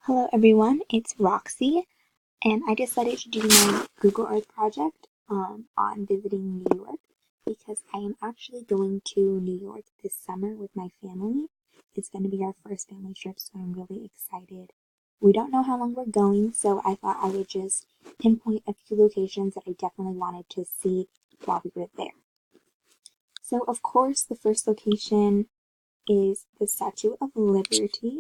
Hello everyone, it's Roxy, and I decided to do my Google Earth project on visiting New York because I am actually going to New York this summer with my family. It's going to be our first family trip, so I'm really excited. We don't know how long we're going, so I thought I would just pinpoint a few locations that I definitely wanted to see while we were there. So, of course, the first location is the Statue of Liberty.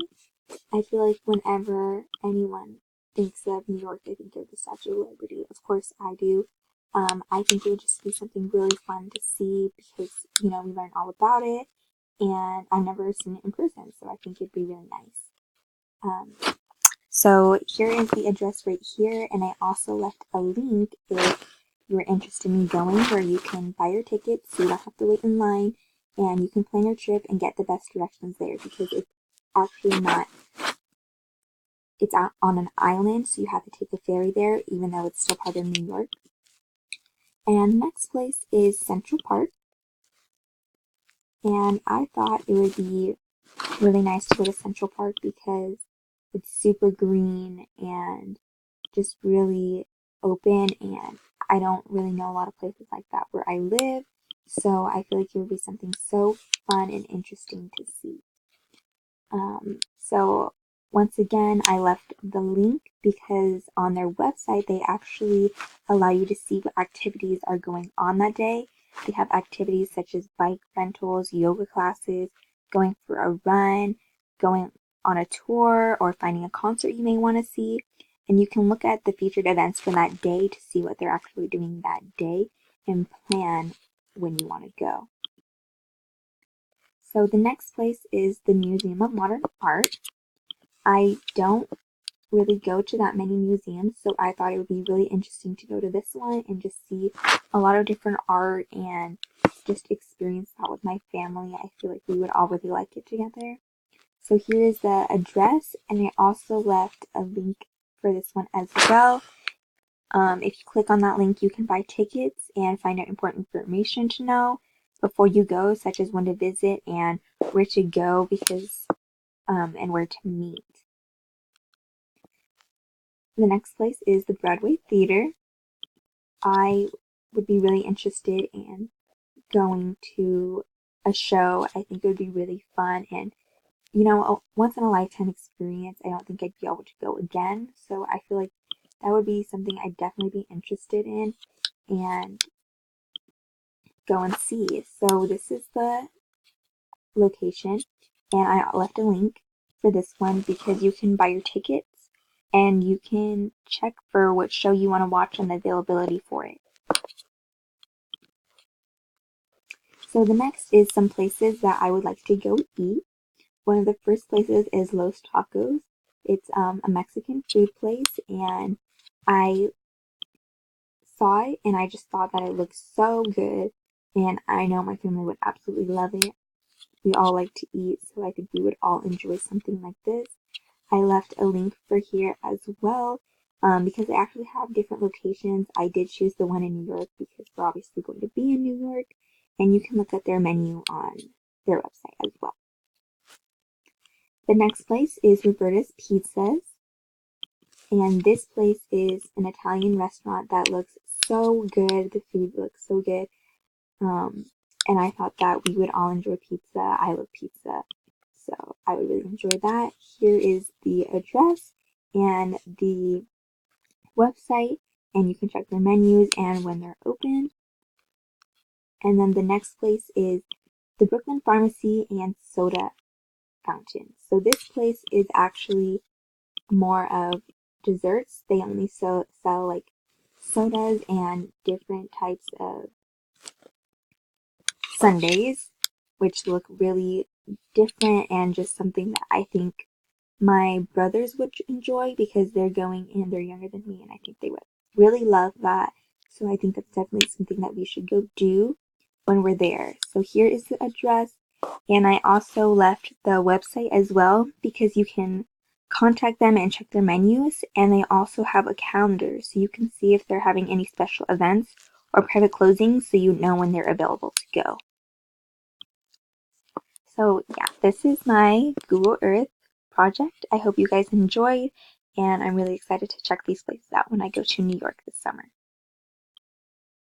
I feel like whenever anyone thinks of New York, they think of the Statue of Liberty. Of course, I do. I think it would just be something really fun to see because, we learn all about it, and I've never seen it in person, so I think it'd be really nice. So here is the address right here, and I also left a link if you're interested in going, where you can buy your tickets so you don't have to wait in line, and you can plan your trip and get the best directions there because it's actually not. It's out on an island, so you have to take a ferry there, even though it's still part of New York. And the next place is Central Park. And I thought it would be really nice to go to Central Park because it's super green and just really open, and I don't really know a lot of places like that where I live, so I feel like it would be something so fun and interesting to see. So once again, I left the link because on their website, they actually allow you to see what activities are going on that day. They have activities such as bike rentals, yoga classes, going for a run, going on a tour, or finding a concert you may want to see. And you can look at the featured events for that day to see what they're actually doing that day and plan when you want to go. So the next place is the Museum of Modern Art. I don't really go to that many museums, so I thought it would be really interesting to go to this one and just see a lot of different art and just experience that with my family. I feel like we would all really like it together. So here is the address, and I also left a link for this one as well. If you click on that link, you can buy tickets and find out important information to know before you go, such as when to visit and where to go and where to meet. The next place is the Broadway Theatre. I would be really interested in going to a show. I think it would be really fun and, a once in a lifetime experience. I don't think I'd be able to go again. So I feel like that would be something I'd definitely be interested in and go and see. So this is the location, and I left a link for this one because you can buy your tickets and you can check for what show you want to watch and the availability for it. So the next is some places that I would like to go eat. One of the first places is Los Tacos. It's a Mexican food place, and I saw it and I just thought that it looked so good, and I know my family would absolutely love it. We all like to eat, so I think we would all enjoy something like this. I left a link for here as well because they actually have different locations. I did choose the one in New York because we're obviously going to be in New York, and you can look at their menu on their website as well. The next place is Roberta's Pizzas, and this place is an Italian restaurant that looks so good. The food looks so good, and I thought that we would all enjoy pizza. I love pizza, so I would really enjoy that. Here is the address and the website, and you can check their menus and when they're open. And then the next place is the Brooklyn Farmacy and Soda Fountain. So this place is actually more of desserts. They only sell like sodas and different types of sundaes, which look really different and just something that I think my brothers would enjoy because they're going and they're younger than me, and I think they would really love that. So I think that's definitely something that we should go do when we're there. So here is the address, and I also left the website as well because you can contact them and check their menus, and they also have a calendar so you can see if they're having any special events or private closings so you know when they're available to go. So yeah, this is my Google Earth project. I hope you guys enjoyed, and I'm really excited to check these places out when I go to New York this summer.